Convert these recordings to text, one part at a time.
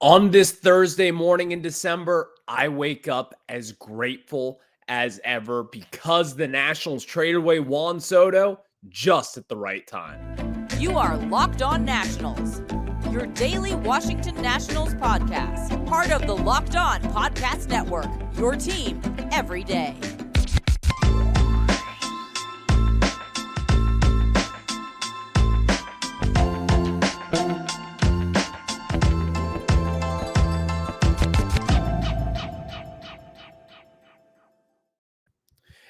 On this Thursday morning in December, I wake up as grateful as ever because the Nationals traded away Juan Soto just at the right time. You are Locked On Nationals, your daily Washington Nationals podcast, part of the Locked On Podcast Network, your team every day.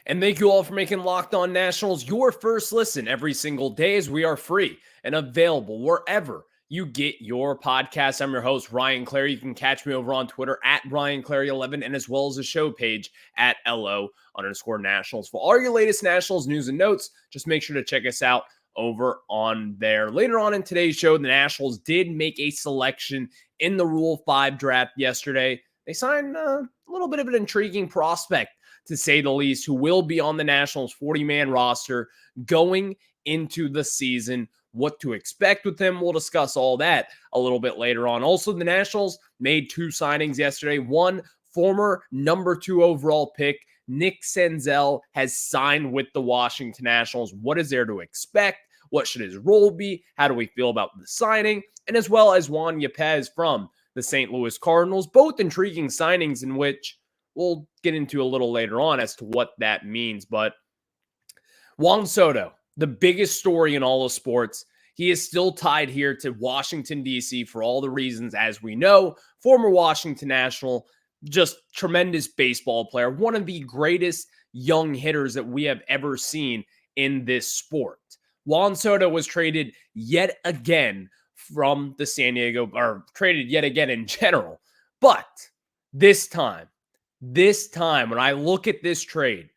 And thank you all for making Locked On Nationals your first listen every single day, as we are free and available wherever you get your podcast. I'm your host, Ryan Clary. You can catch me over on Twitter at RyanClary11 and as well as the show page at LO_Nationals. For all your latest Nationals news and notes, just make sure to check us out over on there. Later on in today's show, the Nationals did make a selection in the Rule 5 draft yesterday. They signed a little bit of an intriguing prospect, to say the least, who will be on the Nationals 40-man roster going into the season. What to expect with him, we'll discuss all that a little bit later on. Also, the Nationals made two signings yesterday. One, former number 2 overall pick, Nick Senzel, has signed with the Washington Nationals. What is there to expect? What should his role be? How do we feel about the signing? And as well as Juan Yepez from the St. Louis Cardinals. Both intriguing signings in which we'll get into a little later on as to what that means. But Juan Soto, the biggest story in all of sports, he is still tied here to Washington, D.C. for all the reasons, as we know. Former Washington National, just tremendous baseball player, one of the greatest young hitters that we have ever seen in this sport. Juan Soto was traded yet again from the San Diego, or traded yet again in general. But this time, when I look at this trade,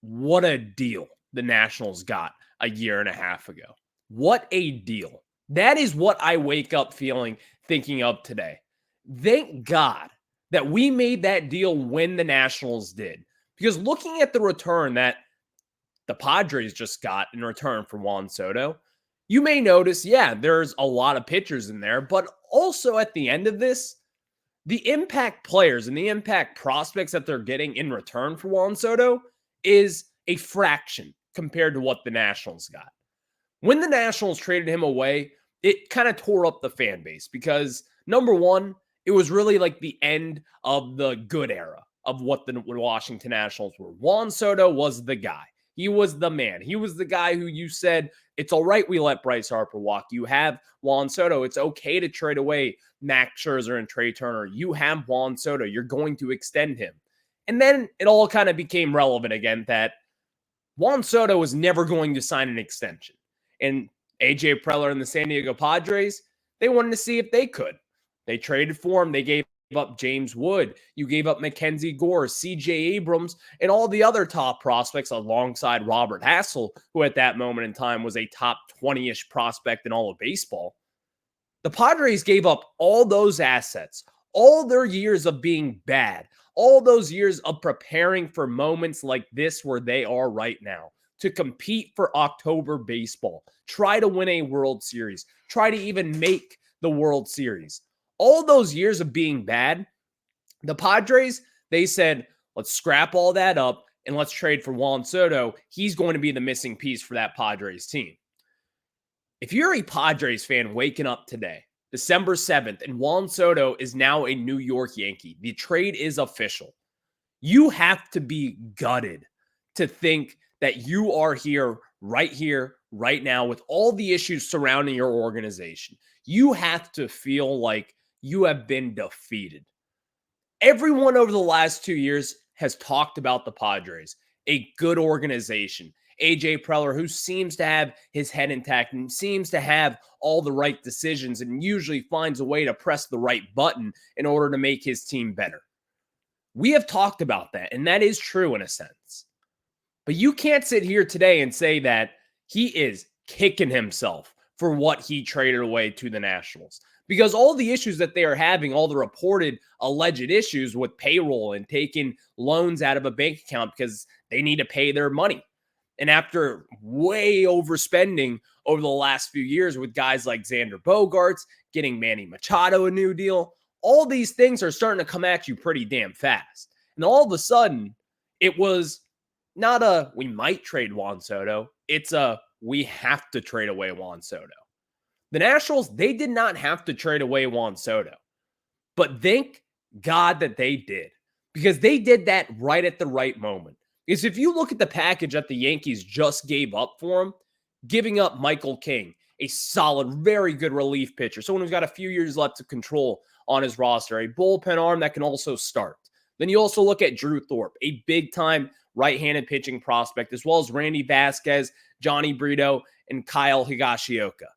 what a deal the Nationals got a year and a half ago. What a deal. That is what I wake up thinking of today. Thank God that we made that deal when the Nationals did. Because looking at the return that the Padres just got in return for Juan Soto, you may notice, there's a lot of pitchers in there, but also at the end of this, the impact players and the impact prospects that they're getting in return for Juan Soto is a fraction compared to what the Nationals got. When the Nationals traded him away, it kind of tore up the fan base because, number one, it was really like the end of the good era of what the Washington Nationals were. Juan Soto was the guy. He was the man. He was the guy who you said, it's all right we let Bryce Harper walk. You have Juan Soto. It's okay to trade away Max Scherzer and Trey Turner. You have Juan Soto. You're going to extend him. And then it all kind of became relevant again that Juan Soto was never going to sign an extension. And AJ Preller and the San Diego Padres, they wanted to see if they could. They traded for him. They gave up James Wood. You gave up Mackenzie Gore, CJ Abrams, and all the other top prospects alongside Robert Hassel, who at that moment in time was a top 20-ish prospect in all of baseball. The Padres gave up all those assets, all their years of being bad, all those years of preparing for moments like this where they are right now, to compete for October baseball, try to win a World Series, try to even make the World Series. All those years of being bad, the Padres, they said, let's scrap all that up and let's trade for Juan Soto. He's going to be the missing piece for that Padres team. If you're a Padres fan waking up today, December 7th, and Juan Soto is now a New York Yankee, the trade is official, you have to be gutted to think that you are here, right now, with all the issues surrounding your organization. You have to feel like you have been defeated. Everyone over the last 2 years has talked about the Padres, a good organization. AJ Preller, who seems to have his head intact and seems to have all the right decisions and usually finds a way to press the right button in order to make his team better. We have talked about that, and that is true in a sense. But you can't sit here today and say that he is kicking himself for what he traded away to the Nationals. Because all the issues that they are having, all the reported alleged issues with payroll and taking loans out of a bank account because they need to pay their money. And after way overspending over the last few years with guys like Xander Bogaerts, getting Manny Machado a new deal, all these things are starting to come at you pretty damn fast. And all of a sudden, it was not a we might trade Juan Soto. It's a we have to trade away Juan Soto. The Nationals, they did not have to trade away Juan Soto. But thank God that they did. Because they did that right at the right moment. Because if you look at the package that the Yankees just gave up for him, giving up Michael King, a solid, very good relief pitcher, someone who's got a few years left to control on his roster, a bullpen arm that can also start. Then you also look at Drew Thorpe, a big-time right-handed pitching prospect, as well as Randy Vasquez, Johnny Brito, and Kyle Higashioka.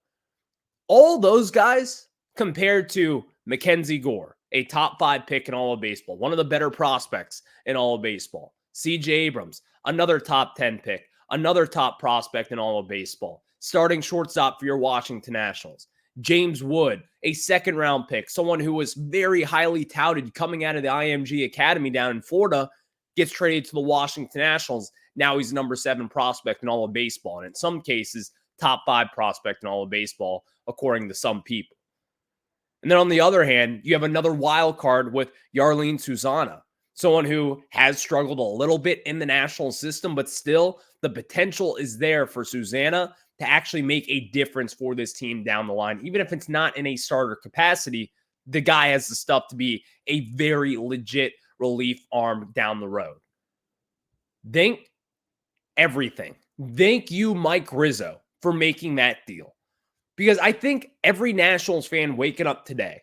All those guys compared to Mackenzie Gore, a top 5 pick in all of baseball, one of the better prospects in all of baseball. C.J. Abrams, another top 10 pick, another top prospect in all of baseball. Starting shortstop for your Washington Nationals. James Wood, a second-round pick, someone who was very highly touted coming out of the IMG Academy down in Florida, gets traded to the Washington Nationals. Now he's number 7 prospect in all of baseball, and in some cases, top 5 prospect in all of baseball, according to some people. And then on the other hand, you have another wild card with Yarlene Susana, someone who has struggled a little bit in the national system, but still the potential is there for Susana to actually make a difference for this team down the line. Even if it's not in a starter capacity, the guy has the stuff to be a very legit relief arm down the road. Thank everything. Thank you, Mike Rizzo, for making that deal. Because I think every Nationals fan waking up today,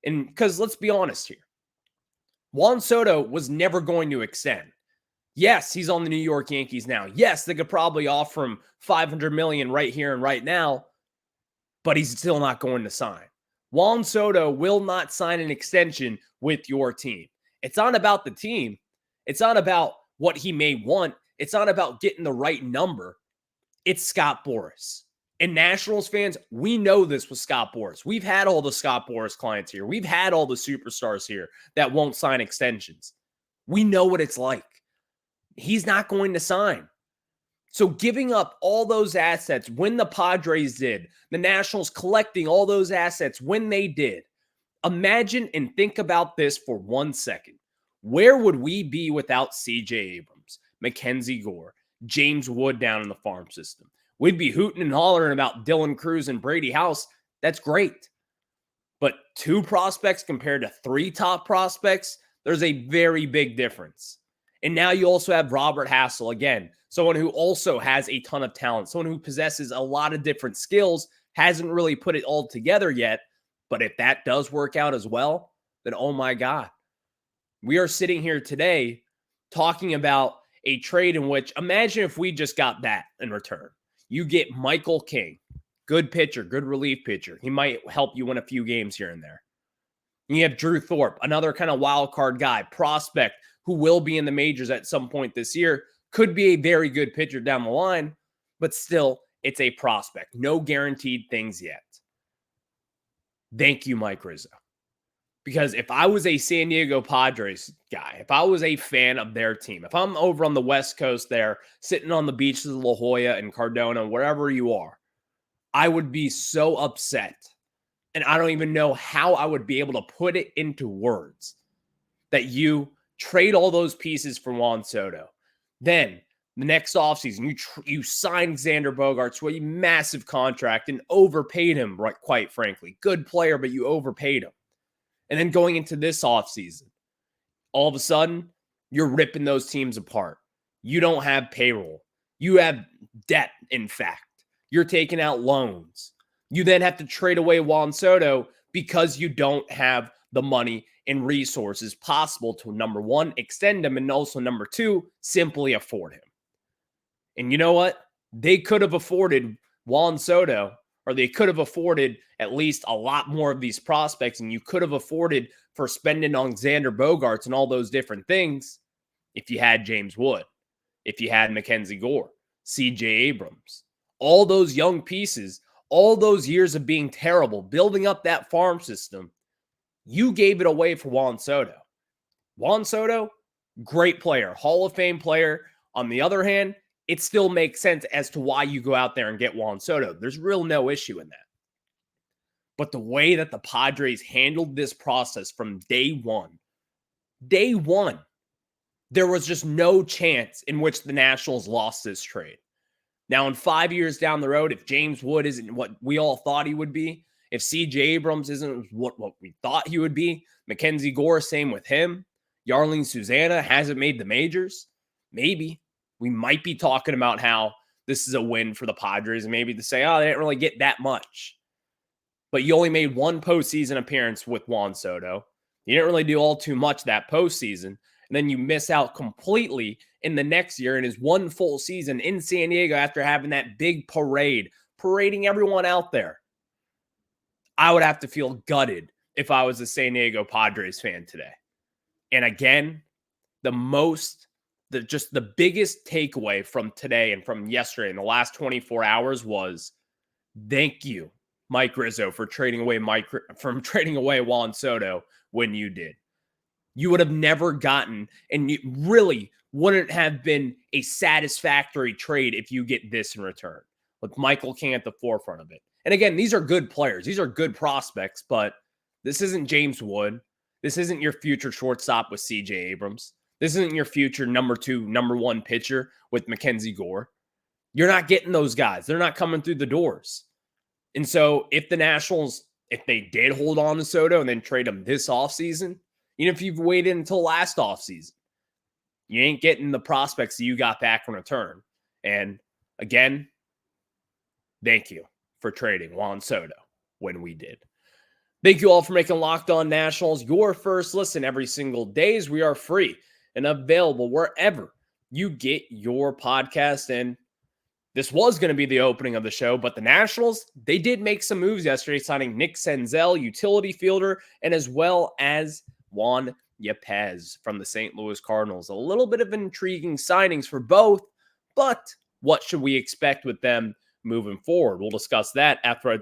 and because let's be honest here, Juan Soto was never going to extend. Yes, he's on the New York Yankees now. Yes, they could probably offer him $500 million right here and right now, but he's still not going to sign. Juan Soto will not sign an extension with your team. It's not about the team. It's not about what he may want. It's not about getting the right number. It's Scott Boras. And Nationals fans, we know this with Scott Boras. We've had all the Scott Boras clients here. We've had all the superstars here that won't sign extensions. We know what it's like. He's not going to sign. So giving up all those assets when the Padres did, the Nationals collecting all those assets when they did, imagine and think about this for 1 second. Where would we be without C.J. Abrams, Mackenzie Gore, James Wood down in the farm system? We'd be hooting and hollering about Dylan Cruz and Brady House. That's great. But 2 prospects compared to 3 top prospects, there's a very big difference. And now you also have Robert Hassel, again, someone who also has a ton of talent, someone who possesses a lot of different skills, hasn't really put it all together yet. But if that does work out as well, then oh my God. We are sitting here today talking about a trade in which, imagine if we just got that in return. You get Michael King, good pitcher, good relief pitcher. He might help you win a few games here and there. And you have Drew Thorpe, another kind of wild card guy, prospect who will be in the majors at some point this year. Could be a very good pitcher down the line, but still, it's a prospect. No guaranteed things yet. Thank you, Mike Rizzo. Because if I was a San Diego Padres guy, if I was a fan of their team, if I'm over on the West Coast there, sitting on the beaches of La Jolla and Cardona, wherever you are, I would be so upset. And I don't even know how I would be able to put it into words that you trade all those pieces for Juan Soto. Then the next offseason, you signed Xander Bogaerts to a massive contract and overpaid him, right, quite frankly. Good player, but you overpaid him. And then going into this offseason, all of a sudden, you're ripping those teams apart. You don't have payroll. You have debt, in fact. You're taking out loans. You then have to trade away Juan Soto because you don't have the money and resources possible to, number one, extend him, and also, number 2, simply afford him. And you know what? They could have afforded Juan Soto, or they could have afforded at least a lot more of these prospects, and you could have afforded for spending on Xander Bogaerts and all those different things if you had James Wood, if you had Mackenzie Gore, C.J. Abrams, all those young pieces, all those years of being terrible, building up that farm system. You gave it away for Juan Soto. Juan Soto, great player, Hall of Fame player. On the other hand, it still makes sense as to why you go out there and get Juan Soto. There's real no issue in that. But the way that the Padres handled this process from day one, there was just no chance in which the Nationals lost this trade. Now, in 5 years down the road, if James Wood isn't what we all thought he would be, if CJ Abrams isn't what we thought he would be, Mackenzie Gore, same with him, Yarlene Susanna hasn't made the majors, maybe we might be talking about how this is a win for the Padres and maybe to say, oh, they didn't really get that much. But you only made one postseason appearance with Juan Soto. You didn't really do all too much that postseason. And then you miss out completely in the next year in his one full season in San Diego after having that big parade, parading everyone out there. I would have to feel gutted if I was a San Diego Padres fan today. And again, the biggest takeaway from today and from yesterday in the last 24 hours was thank you, Mike Rizzo, for trading away Juan Soto when you did. You would have never gotten, and you really wouldn't have been a satisfactory trade if you get this in return, with Michael King at the forefront of it. And again, these are good players. These are good prospects, but this isn't James Wood. This isn't your future shortstop with CJ Abrams. This isn't your future number 2, number 1 pitcher with Mackenzie Gore. You're not getting those guys. They're not coming through the doors. And so if the Nationals, if they did hold on to Soto and then trade him this offseason, even if you've waited until last offseason, you ain't getting the prospects that you got back in return. And again, thank you for trading Juan Soto when we did. Thank you all for making Locked On Nationals your first listen every single day. As we are free and available wherever you get your podcast. And this was going to be the opening of the show, but the Nationals, they did make some moves yesterday, signing Nick Senzel, utility fielder, and as well as Juan Yepez from the St. Louis Cardinals. A little bit of intriguing signings for both, but what should we expect with them moving forward? We'll discuss that after I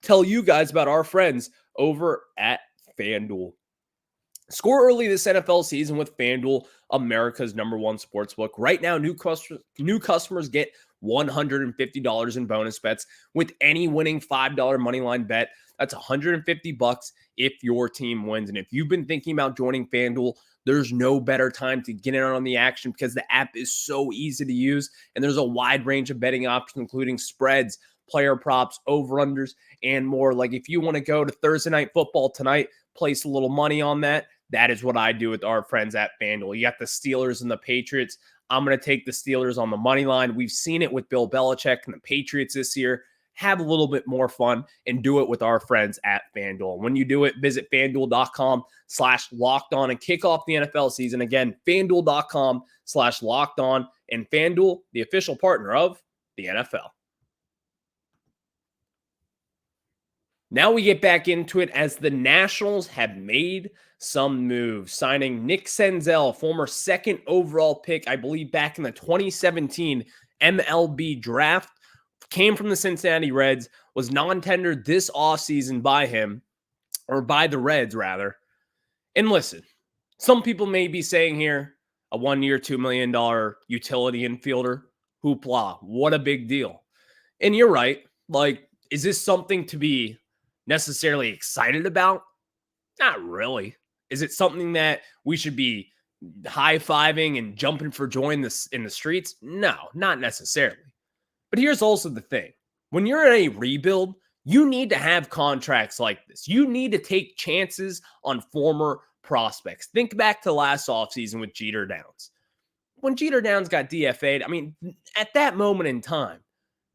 tell you guys about our friends over at FanDuel. Score early this NFL season with FanDuel, America's #1 sportsbook. Right now, new customers get $150 in bonus bets with any winning $5 moneyline bet. That's $150 if your team wins. And if you've been thinking about joining FanDuel, there's no better time to get in on the action because the app is so easy to use. And there's a wide range of betting options, including spreads, player props, over-unders, and more. Like if you want to go to Thursday Night Football tonight, place a little money on that. That is what I do with our friends at FanDuel. You got the Steelers and the Patriots. I'm going to take the Steelers on the money line. We've seen it with Bill Belichick and the Patriots this year. Have a little bit more fun and do it with our friends at FanDuel. When you do it, visit FanDuel.com/lockedon and kick off the NFL season. Again, FanDuel.com/lockedon, and FanDuel, the official partner of the NFL. Now we get back into it as the Nationals have made some moves, signing Nick Senzel, former 2nd overall pick, I believe back in the 2017 MLB draft, came from the Cincinnati Reds, was non-tendered this offseason by him, or by the Reds rather. And listen, some people may be saying here, a 1-year, $2 million utility infielder, hoopla, what a big deal. And you're right, like, is this something to be necessarily excited about? Not really. Is it something that we should be high-fiving and jumping for joy in the streets? No, not necessarily. But here's also the thing. When you're in a rebuild, you need to have contracts like this. You need to take chances on former prospects. Think back to last offseason with Jeter Downs. When Jeter Downs got DFA'd, I mean, at that moment in time,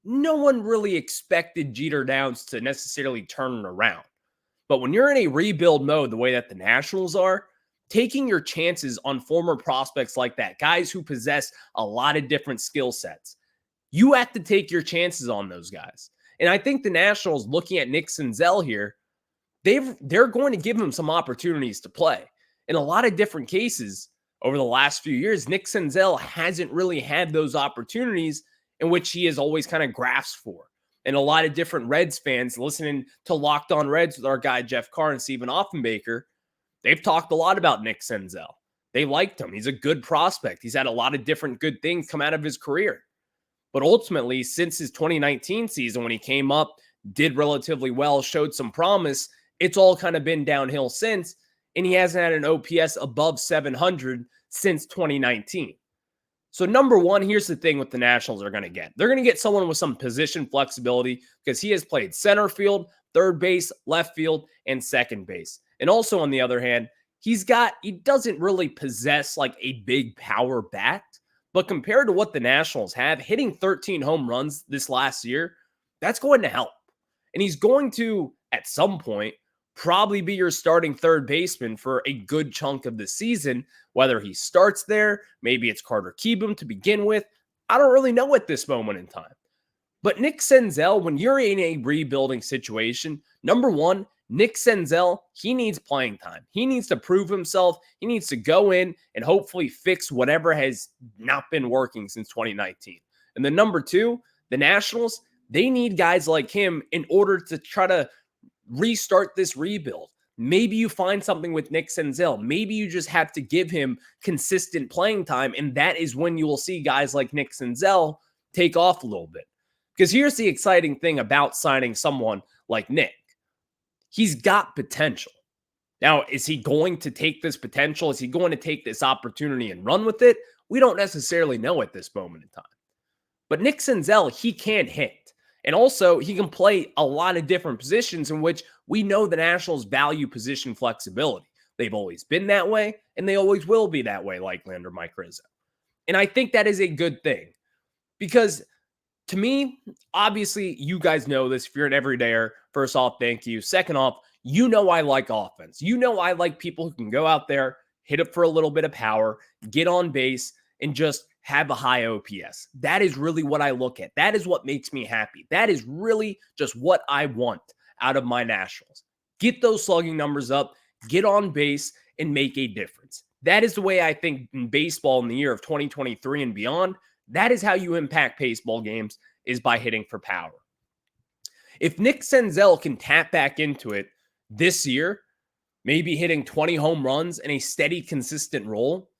no one really expected Jeter Downs to necessarily turn it around. But when you're in a rebuild mode, the way that the Nationals are, taking your chances on former prospects like that, guys who possess a lot of different skill sets, you have to take your chances on those guys. And I think the Nationals, looking at Nick Senzel here, they're going to give him some opportunities to play. In a lot of different cases over the last few years, Nick Senzel hasn't really had those opportunities in which he has always kind of grasped for. And a lot of different Reds fans listening to Locked On Reds with our guy Jeff Carr and Stephen Offenbaker, they've talked a lot about Nick Senzel. They liked him. He's a good prospect. He's had a lot of different good things come out of his career. But ultimately, since his 2019 season when he came up, did relatively well, showed some promise, it's all kind of been downhill since, and he hasn't had an OPS above 700 since 2019. So number one, here's the thing what the Nationals are going to get. They're going to get someone with some position flexibility because he has played center field, third base, left field, and second base. And also on the other hand, he doesn't really possess like a big power bat, but compared to what the Nationals have, hitting 13 home runs this last year, that's going to help. And he's going to, at some point, probably be your starting third baseman for a good chunk of the season. Whether he starts there, maybe it's Carter Kieboom to begin with. I don't really know at this moment in time. But Nick Senzel, when you're in a rebuilding situation, number one, Nick Senzel, he needs playing time. He needs to prove himself. He needs to go in and hopefully fix whatever has not been working since 2019. And then number two, the Nationals, they need guys like him in order to try to restart this rebuild. Maybe you find something with Nick Senzel. Maybe you just have to give him consistent playing time, and that is when you will see guys like Nick Senzel take off a little bit. Because here's the exciting thing about signing someone like Nick. He's got potential. Now, is he going to take this potential? Is he going to take this opportunity and run with it? We don't necessarily know at this moment in time. But Nick Senzel, he can hit. And also, he can play a lot of different positions in which we know the Nationals value position flexibility. They've always been that way, and they always will be that way, like Lander Mike Rizzo. And I think that is a good thing because, to me, obviously, you guys know this. If you're an everydayer, first off, thank you. Second off, you know I like offense. You know I like people who can go out there, hit it for a little bit of power, get on base, and just have a high OPS. That is really what I look at. That is what makes me happy. That is really just what I want out of my Nationals. Get those slugging numbers up, get on base, and make a difference. That is the way I think in baseball in the year of 2023 and beyond. That is how you impact baseball games, is by hitting for power. If Nick Senzel can tap back into it this year, maybe hitting 20 home runs in a steady, consistent role,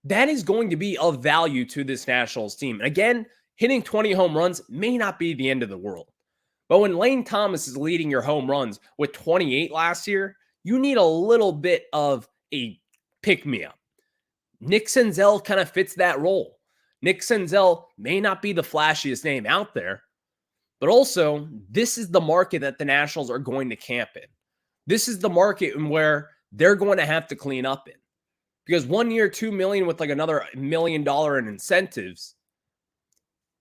that is going to be of value to this Nationals team. And again, hitting 20 home runs may not be the end of the world. But when Lane Thomas is leading your home runs with 28 last year, you need a little bit of a pick-me-up. Nick Senzel kind of fits that role. Nick Senzel may not be the flashiest name out there, but also this is the market that the Nationals are going to camp in. This is the market in where they're going to have to clean up in. Because 1 year, $2 million with like another $1 million in incentives,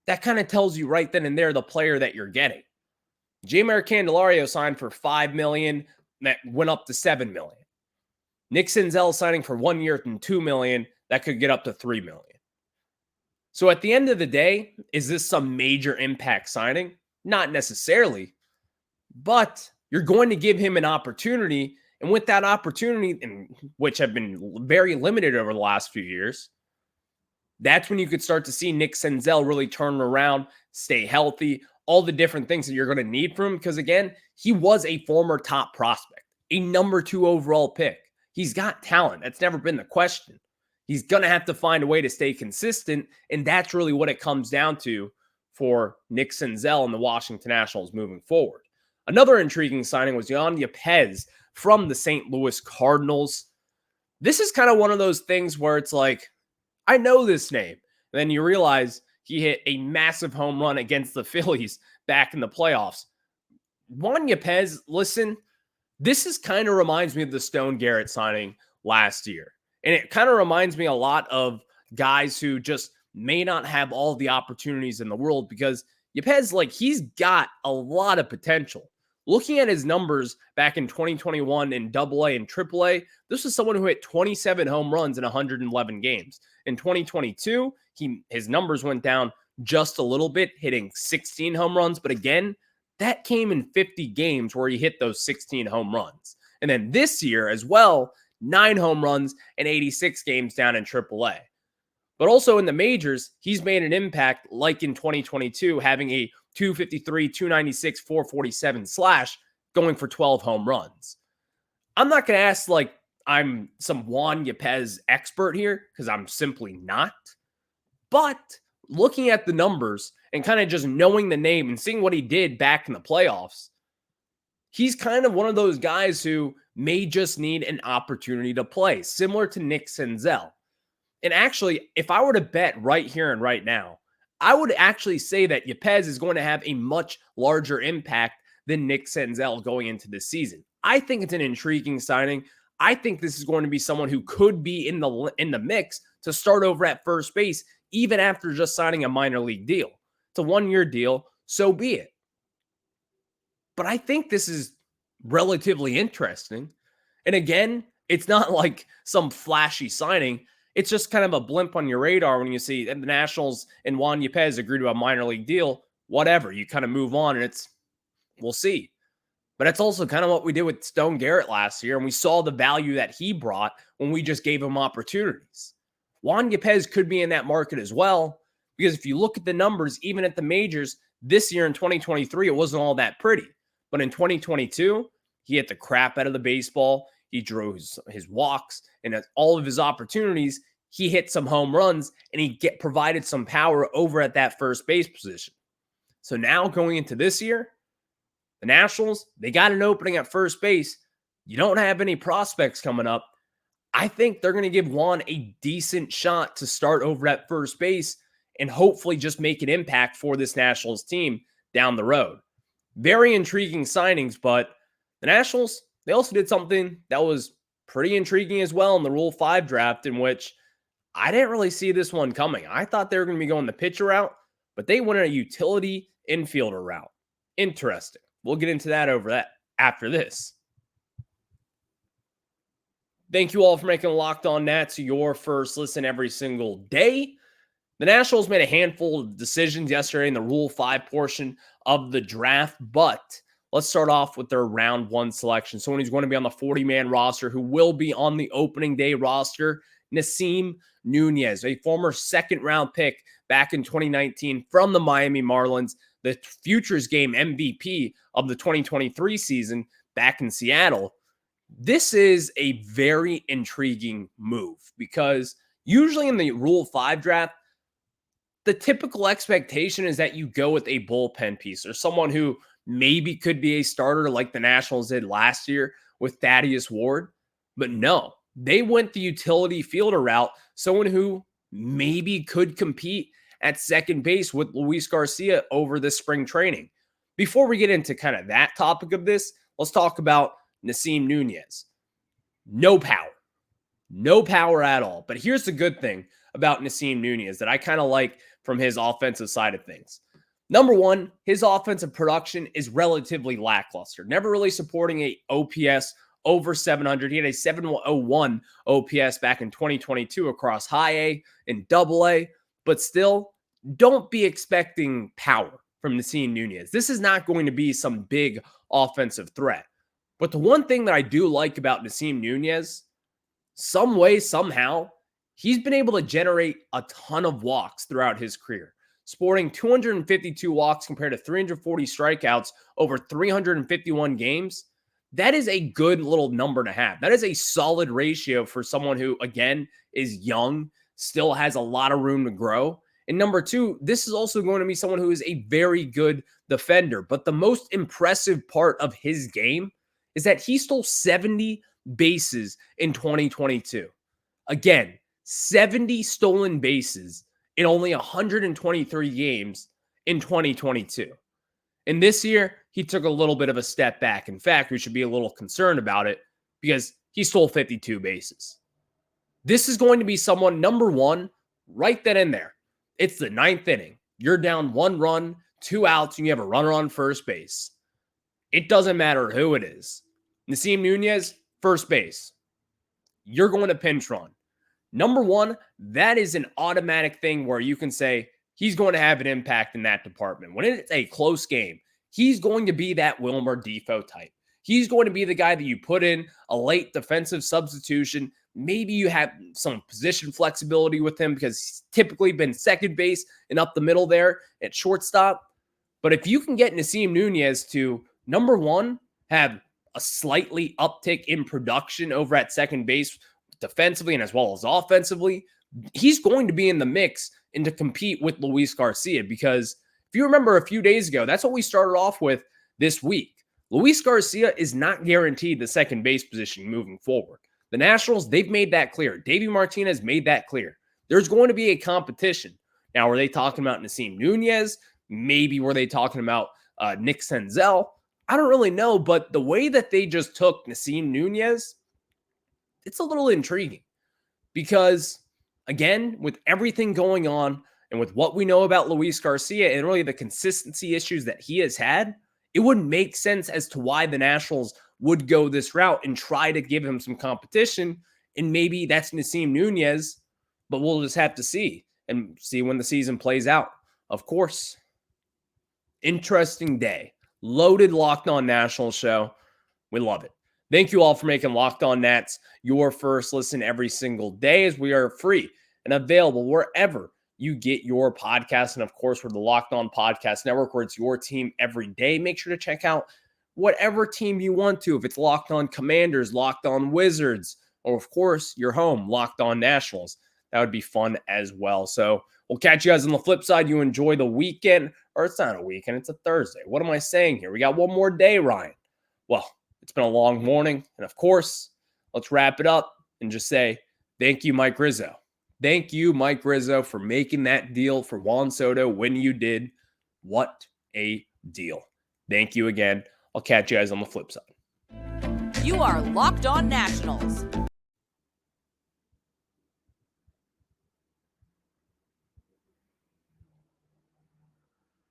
that kind of tells you right then and there the player that you're getting. Jeimer Candelario signed for $5 million, that went up to $7 million. Nick Senzel signing for 1 year and $2 million, that could get up to $3 million. So at the end of the day, is this some major impact signing? Not necessarily, but you're going to give him an opportunity. And with that opportunity, which have been very limited over the last few years, that's when you could start to see Nick Senzel really turn around, stay healthy, all the different things that you're going to need from him. Because again, he was a former top prospect, a number 2 overall pick. He's got talent. That's never been the question. He's going to have to find a way to stay consistent. And that's really what it comes down to for Nick Senzel and the Washington Nationals moving forward. Another intriguing signing was Juan Yepez from the St. Louis Cardinals. This is kind of one of those things where it's like, I know this name. And then you realize he hit a massive home run against the Phillies back in the playoffs. Juan Yepez, listen, this is kind of reminds me of the Stone Garrett signing last year. And it kind of reminds me a lot of guys who just may not have all the opportunities in the world, because Yepez, like, he's got a lot of potential. Looking at his numbers back in 2021 in AA and AAA, this was someone who hit 27 home runs in 111 games. In 2022, his numbers went down just a little bit, hitting 16 home runs. But again, that came in 50 games where he hit those 16 home runs. And then this year as well, 9 home runs and 86 games down in AAA. But also in the majors, he's made an impact, like in 2022, having a 253, 296, 447 slash, going for 12 home runs. I'm not going to ask like I'm some Juan Yepez expert here, because I'm simply not. But looking at the numbers and kind of just knowing the name and seeing what he did back in the playoffs, he's kind of one of those guys who may just need an opportunity to play, similar to Nick Senzel. And actually, if I were to bet right here and right now, I would actually say that Yepez is going to have a much larger impact than Nick Senzel going into this season. I think it's an intriguing signing. I think this is going to be someone who could be in the mix to start over at first base, even after just signing a minor league deal. It's a one-year deal, so be it. But I think this is relatively interesting. And again, it's not like some flashy signing. It's just kind of a blimp on your radar when you see the Nationals and Juan Yepez agree to a minor league deal. Whatever, you kind of move on, and we'll see. But that's also kind of what we did with Stone Garrett last year, and we saw the value that he brought when we just gave him opportunities. Juan Yepez could be in that market as well, because if you look at the numbers, even at the majors, this year in 2023, it wasn't all that pretty. But in 2022, he hit the crap out of the baseball. He drew his walks, and at all of his opportunities, he hit some home runs, and he provided some power over at that first base position. So now going into this year, the Nationals, they got an opening at first base. You don't have any prospects coming up. I think they're going to give Juan a decent shot to start over at first base and hopefully just make an impact for this Nationals team down the road. Very intriguing signings, but the Nationals, they also did something that was pretty intriguing as well in the Rule 5 draft, in which I didn't really see this one coming. I thought they were going to be going the pitcher route, but they went a utility infielder route. Interesting. We'll get into that after this. Thank you all for making Locked On Nats your first listen every single day. The Nationals made a handful of decisions yesterday in the Rule 5 portion of the draft, but let's start off with their round 1 selection. Someone who's going to be on the 40-man roster, who will be on the opening day roster, Jase Medical, a former second-round pick back in 2019 from the Miami Marlins, the Futures Game MVP of the 2023 season back in Seattle. This is a very intriguing move because usually in the Rule 5 draft, the typical expectation is that you go with a bullpen piece or someone who maybe could be a starter like the Nationals did last year with Thaddeus Ward. But no, they went the utility fielder route, someone who maybe could compete at second base with Luis Garcia over this spring training. Before we get into kind of that topic of this, let's talk about Jase Medical. No power at all. But here's the good thing about Jase Medical that I kind of like from his offensive side of things. Number one, his offensive production is relatively lackluster, never really supporting a OPS over 700. He had a 701 OPS back in 2022 across high A and double A. But still, don't be expecting power from Jase Medical. This is not going to be some big offensive threat. But the one thing that I do like about Jase Medical, some way, somehow, he's been able to generate a ton of walks throughout his career, sporting 252 walks compared to 340 strikeouts over 351 games. That is a good little number to have. That is a solid ratio for someone who, again, is young, still has a lot of room to grow. And number two, this is also going to be someone who is a very good defender. But the most impressive part of his game is that he stole 70 bases in 2022. Again, 70 stolen bases in only 123 games in 2022. And this year, he took a little bit of a step back. In fact, we should be a little concerned about it because he stole 52 bases. This is going to be someone, number one, write that in there. It's the 9th inning. You're down 1 run, 2 outs, and you have a runner on first base. It doesn't matter who it is. Jase Medical, first base. You're going to pinch run. Number one, that is an automatic thing where you can say he's going to have an impact in that department. When it's a close game, he's going to be that Wilmer Difo type. He's going to be the guy that you put in a late defensive substitution. Maybe you have some position flexibility with him because he's typically been second base and up the middle there at shortstop. But if you can get Jase Medical to, number one, have a slightly uptick in production over at second base defensively and as well as offensively, he's going to be in the mix and to compete with Luis Garcia. Because if you remember a few days ago, that's what we started off with this week. Luis Garcia is not guaranteed the second base position moving forward. The Nationals, they've made that clear. Davey Martinez made that clear. There's going to be a competition. Now, were they talking about Nasim Nunez? Maybe were they talking about Nick Senzel? I don't really know, but the way that they just took Nasim Nunez, it's a little intriguing. Because, again, with everything going on and with what we know about Luis Garcia and really the consistency issues that he has had, it wouldn't make sense as to why the Nationals would go this route and try to give him some competition. And maybe that's Nasim Nunez, but we'll just have to see and see when the season plays out. Of course, interesting day. Loaded Locked On Nationals show. We love it. Thank you all for making Locked On Nats your first listen every single day, as we are free and available wherever you get your podcast. And of course, we're the Locked On Podcast Network, where it's your team every day. Make sure to check out whatever team you want to. If it's Locked On Commanders, Locked On Wizards, or of course, your home, Locked On Nationals. That would be fun as well. So we'll catch you guys on the flip side. You enjoy the weekend, or it's not a weekend, it's a Thursday. What am I saying here? We got one more day, Ryan. Well, it's been a long morning. And of course, let's wrap it up and just say thank you, Mike Rizzo. Thank you, Mike Rizzo, for making that deal for Juan Soto when you did. What a deal. Thank you again. I'll catch you guys on the flip side. You are Locked On Nationals,